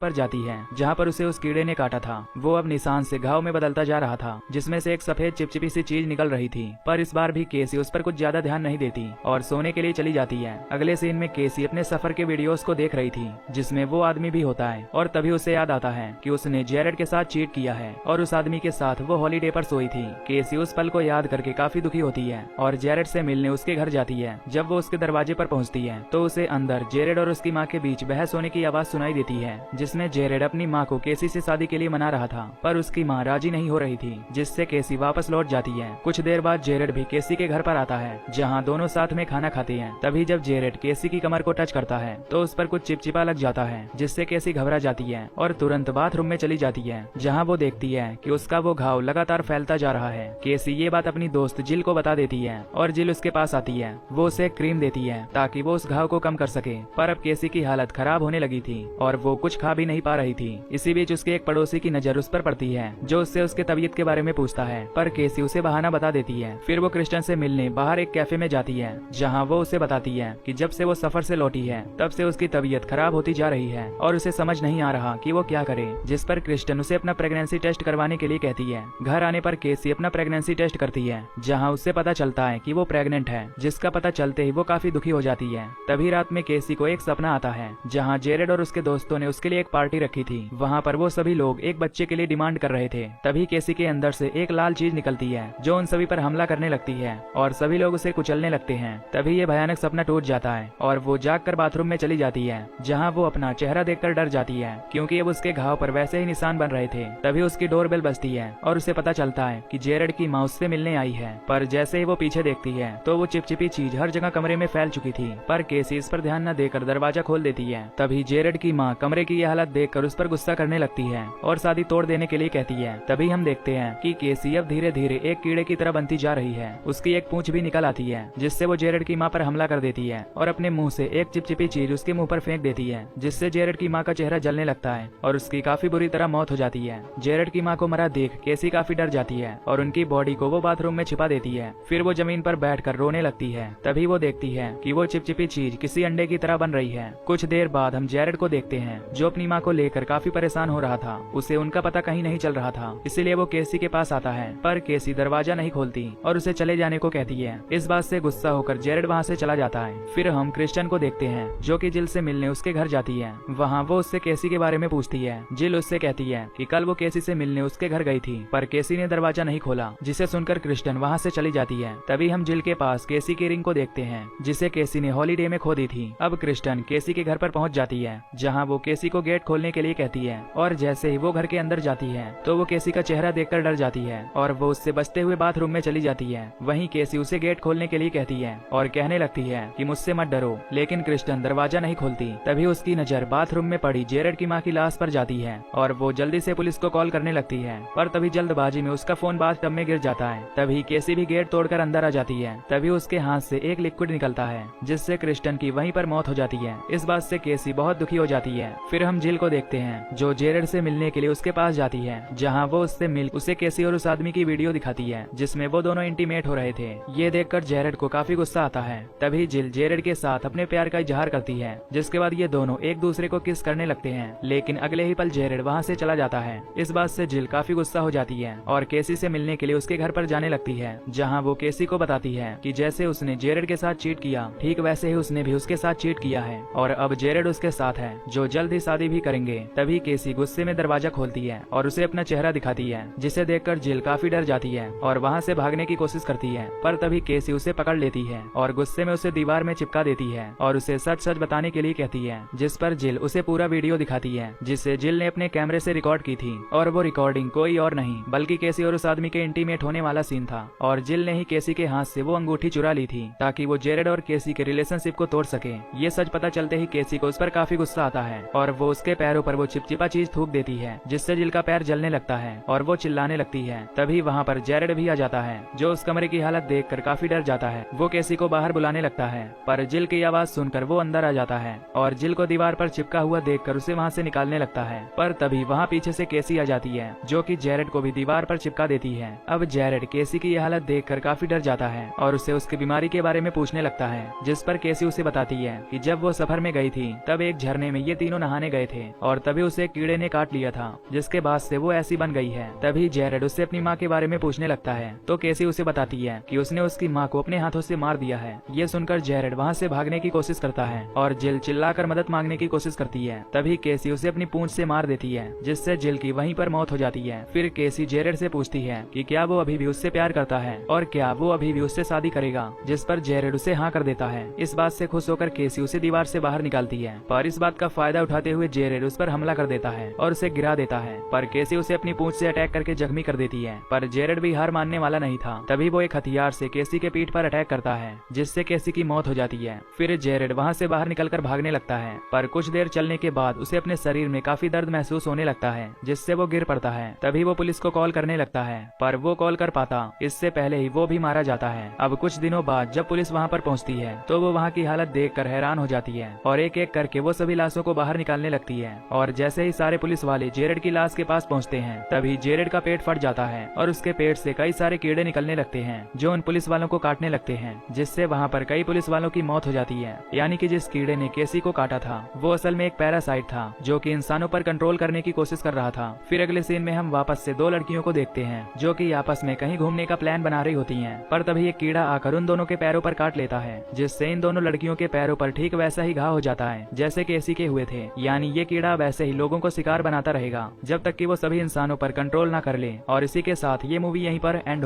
पर जाती है जहाँ पर उसे उस कीड़े ने काटा था। वो अब निशान से घाव में बदलता जा रहा था जिसमें से एक सफेद चिपचिपी सी चीज निकल रही थी। पर इस बार भी केसी उस पर कुछ ज्यादा ध्यान नहीं देती और सोने के लिए चली जाती है। अगले सीन में केसी अपने सफर के वीडियोस को देख रही थी जिसमें वो आदमी भी होता है और तभी उसे याद आता है कि उसने जेरेड के साथ चीट किया है और उस आदमी के साथ वो हॉलीडे पर सोई थी। केसी उस पल को याद करके काफी दुखी होती है और जेरेड से मिलने उसके घर जाती है। जब वो उसके दरवाजे पर पहुंचती है तो उसे अंदर जेरेड और उसकी माँ के बीच बहस होने की आवाज सुनाई देती है जिसमें जेरेड अपनी माँ को केसी से शादी के लिए मना रहा था पर उसकी माँ राजी नहीं हो रही थी, जिससे केसी वापस लौट जाती है। कुछ देर बाद जेरेड भी केसी के घर पर आता है जहाँ दोनों साथ में खाना खाते हैं। तभी जब जेरेड केसी की कमर को टच करता है तो उस पर कुछ चिपचिपा लग जाता है जिससे केसी घबरा जाती है और तुरंत बाथरूम में चली जाती है जहाँ वो देखती है कि उसका वो घाव लगातार फैलता जा रहा है। केसी ये बात अपनी दोस्त जिल को बता देती है और जिल उसके पास आती है। वो उसे क्रीम देती है ताकि वो उस घाव को कम कर सके, पर अब केसी की हालत खराब होने लगी थी और वो कुछ खा भी नहीं पा रही थी। इसी बीच उसके एक पड़ोसी की नजर उस पर पड़ती है जो उससे उसके तबीयत के बारे में पूछता है, पर केसी उसे बहाना बता देती है। फिर वो क्रिस्टन से मिलने बाहर एक कैफे में जाती है जहाँ वो उसे बताती है कि जब से वो सफर से लौटी है तब से उसकी तबीयत खराब होती जा रही है और उसे समझ नहीं आ रहा कि वो क्या करे। जिस पर क्रिस्टन उसे अपना प्रेगनेंसी टेस्ट करवाने के लिए कहती है। घर आने पर केसी अपना प्रेगनेंसी टेस्ट करती है जहाँ उससे पता चलता है कि वो प्रेग्नेंट है, जिसका पता चलते ही वो काफी दुखी हो जाती है। तभी रात में केसी को एक सपना आता है जहाँ जेरेड और उसके दोस्तों ने उसके लिए एक पार्टी रखी थी। वहाँ पर वो सभी लोग एक बच्चे के लिए डिमांड कर रहे थे। तभी केसी के अंदर से एक लाल चीज निकलती है जो उन सभी पर हमला करने लगती है और सभी लोग उसे कुचलने लगते हैं। तभी ये भयानक सपना टूट जाता है और वो जागकर बाथरूम में चली जाती है जहाँ वो अपना चेहरा देखकर डर जाती है क्योंकि अब उसके घाव पर वैसे ही निशान बन रहे थे। तभी उसकी डोरबेल बजती है और उसे पता चलता है कि जेरेड की माँ उससे मिलने आई है, पर जैसे ही वो पीछे देखती है तो वो चिपचिपी चीज हर जगह कमरे में फैल चुकी थी। पर केसी इस पर ध्यान न देकर दरवाजा खोल देती है। तभी जेरेड की माँ कमरे की यह हालत देखकर उस पर गुस्सा करने लगती है और शादी तोड़ देने के लिए कहती है। तभी हम देखते हैं कि केसी अब धीरे धीरे एक कीड़े की तरह बनती जा रही है। उसकी एक पूंछ भी निकल आती है जिससे वो जेरेड की माँ पर हमला कर देती है और अपने मुंह से एक चिपचिपी चीज उसके मुंह पर फेंक देती है जिससे जेरेड की माँ का चेहरा जलने लगता है और उसकी काफी बुरी तरह मौत हो जाती है। जेरेड की माँ को मरा देख केसी काफी डर जाती है और उनकी बॉडी को वो बाथरूम में छिपा देती है। फिर वो जमीन पर बैठकर रोने लगती है। तभी वो देखती है कि वो चिपचिपी चीज किसी अंडे की तरह बन रही है। कुछ देर बाद हम जेरेड को देखते हैं जो अपनी माँ को लेकर काफी परेशान हो रहा था। उसे उनका पता कहीं नहीं चल रहा था, इसीलिए वो केसी के पास आता है, पर केसी दरवाजा नहीं खोलती और उसे चले जाने को कहती है। इस बात से गुस्सा होकर जेरेड वहाँ से चला जाता है। फिर हम क्रिस्टन को देखते हैं जो कि जिल से मिलने उसके घर जाती है। वहाँ वो उससे केसी के बारे में पूछती है। जिल उससे कहती है कि कल वो केसी से मिलने उसके घर गई थी पर केसी ने दरवाजा नहीं खोला, जिसे सुनकर क्रिस्टन वहाँ से चली जाती है। तभी हम जिल के पास केसी की रिंग को देखते हैं जिसे केसी ने हॉलीडे में खो दी थी। अब क्रिस्टन केसी के घर पर पहुँच जाती है जहाँ वो केसी को गेट खोलने के लिए कहती है और जैसे ही वो घर के अंदर जाती है तो वो केसी का चेहरा देखकर डर जाती है और वो उससे बचते हुए बाथरूम में चली जाती है। वहीं केसी उसे गेट खोलने के लिए कहती है और कहने लगती है कि मुझसे मत डरो, लेकिन क्रिस्टन दरवाजा नहीं खोलती। तभी उसकी नजर बाथरूम में पड़ी जेरेड की माँ की लाश पर जाती है और वो जल्दी से पुलिस को कॉल करने लगती है, पर तभी जल्दबाजी में उसका फोन बाथटब में गिर जाता है। तभी केसी भी गेट तोड़कर अंदर आ जाती है। तभी उसके हाथ से एक लिक्विड निकलता है जिससे क्रिस्टन की वहीं पर मौत हो जाती है। इस बात से केसी बहुत दुखी हो जाती है। फिर हम जिल को देखते हैं जो जेरेड से मिलने के लिए उसके पास जाती है जहाँ वो उससे मिल उसे केसी और उस आदमी की वीडियो दिखाती है जिसमें वो दोनों इंटीमेट हो रहे थे। ये देखकर जेरेड को काफी गुस्सा आता है। तभी जिल जेरेड के साथ अपने प्यार का इजहार करती है जिसके बाद ये दोनों एक दूसरे को किस करने लगते हैं, लेकिन अगले ही पल जेरेड वहाँ से चला जाता है। इस बात से जिल काफी गुस्सा हो जाती है और केसी से मिलने के लिए उसके घर पर जाने लगती है जहाँ वो केसी को बताती है कि जैसे उसने जेरेड के साथ चीट किया ठीक वैसे ही उसने भी उसके साथ चीट किया है और अब जेरेड उसके साथ है जो जल्द ही शादी भी करेंगे। तभी केसी गुस्से में दरवाजा खोलती है और उसे अपना चेहरा दिखाती है जिसे देखकर जिल काफी डर जाती है और वहाँ से भागने की कोशिश करती है, पर तभी केसी उसे पकड़ लेती है और गुस्से में उसे दीवार में चिपका देती है और उसे सच सच बताने के लिए कहती है, जिस पर जिल उसे पूरा वीडियो दिखाती है जिसे जिल ने अपने कैमरे से रिकॉर्ड की थी और वो रिकॉर्डिंग कोई और नहीं बल्कि केसी और उस आदमी के इंटीमेट होने वाला सीन था और जिल ने ही केसी के हाथ से वो अंगूठी चुरा ली थी ताकि वो जेरेड और केसी के रिलेशनशिप को तोड़ सके। ये सच पता चलते ही केसी को उस पर काफी गुस्सा आता है और वो उसके पैरों पर वो चिपचिपा चीज थूक देती है जिससे जिल का पैर जलने लगता है और वो चिल्लाने लगती है। तभी वहाँ पर जेरेड भी आ जाता है जो उस कमरे की हालत देखकर काफी डर जाता है। वो केसी को बाहर बुलाने लगता है पर जिल की आवाज सुनकर वो अंदर आ जाता है और जिल को दीवार पर चिपका हुआ देखकर उसे वहाँ से निकालने लगता है, पर तभी वहाँ पीछे से केसी आ जाती है जो कि जेरेड को भी दीवार पर चिपका देती है। अब जेरेड केसी की यह हालत देखकर काफी डर जाता है और उसे उसकी बीमारी के बारे में पूछने लगता है, जिस पर केसी उसे बताती है कि जब वो सफर में गई थी तब एक झरने में ये तीनों नहाने गए थे और तभी उसे कीड़े ने काट लिया था, जिसके बाद से वो ऐसी बन गई है। तभी जेरेड उससे अपनी माँ के बारे में पूछने लगता है तो केसी उसे बताती है कि उसने उसकी माँ को अपने हाथों से मार दिया है। ये सुनकर जेरेड वहाँ से भागने की कोशिश करता है और जिल चिल्लाकर मदद मांगने की कोशिश करती है। तभी केसी उसे अपनी पूंछ से मार देती है, जिससे जिल की वहीं पर मौत हो जाती है। फिर केसी जेरेड से पूछती है कि क्या वो अभी भी उससे प्यार करता है और क्या वो अभी भी उससे शादी करेगा, जिस पर जेरेड उसे हाँ कर देता है। इस बात से खुश होकर केसी उसे दीवार से बाहर निकालती है, पर इस बात का फायदा उठाते हुए जेरेड उस पर हमला कर देता है और उसे गिरा देता है। पर केसी उसे अपनी पूंछ से अटैक करके जख्मी कर देती है, पर जेरेड भी हार मानने वाला नहीं था। तभी वो एक हथियार से केसी के पीठ पर अटैक करता है, जिससे केसी की मौत हो जाती है। फिर जेरेड वहाँ से बाहर निकलकर भागने लगता है, पर कुछ देर चलने के बाद उसे अपने शरीर में काफी दर्द महसूस होने लगता है, जिससे वो गिर पड़ता है। तभी वो पुलिस को कॉल करने लगता है, पर वो कॉल कर पाता इससे पहले ही वो भी मारा जाता है। अब कुछ दिनों बाद जब पुलिस वहाँ पर पहुँचती है तो वो वहाँ की हालत देखकर हैरान हो जाती है और एक एक करके वो सभी लाशों को बाहर निकालने लगती है। और जैसे ही सारे पुलिस वाले जेरेड की लाश के पास पहुँचते हैं, तभी जेरेड का पेट फट जाता है और उसके पेट से कई सारे कीड़े निकलने लगते हैं, जो उन पुलिस वालों को काटने लगते हैं, जिससे वहाँ पर कई पुलिस वालों की मौत हो जाती है। यानी कि जिस कीड़े ने केसी को काटा था वो असल में एक पैरासाइट था, जो कि इंसानों पर कंट्रोल करने की कोशिश कर रहा था। फिर अगले सीन में हम वापस से दो लड़कियों को देखते हैं, जो कि आपस में कहीं घूमने का प्लान बना रही होती हैं, पर तभी एक कीड़ा आकर उन दोनों के पैरों पर काट लेता है, जिससे इन दोनों लड़कियों के पैरों पर ठीक वैसा ही घाव हो जाता है जैसे केसी के हुए थे। यानी ये कीड़ा वैसे ही लोगों को शिकार बनाता रहेगा जब तक कि वो सभी इंसानों पर कंट्रोल ना कर ले। और इसी के साथ ये मूवी यहीं पर एंड हो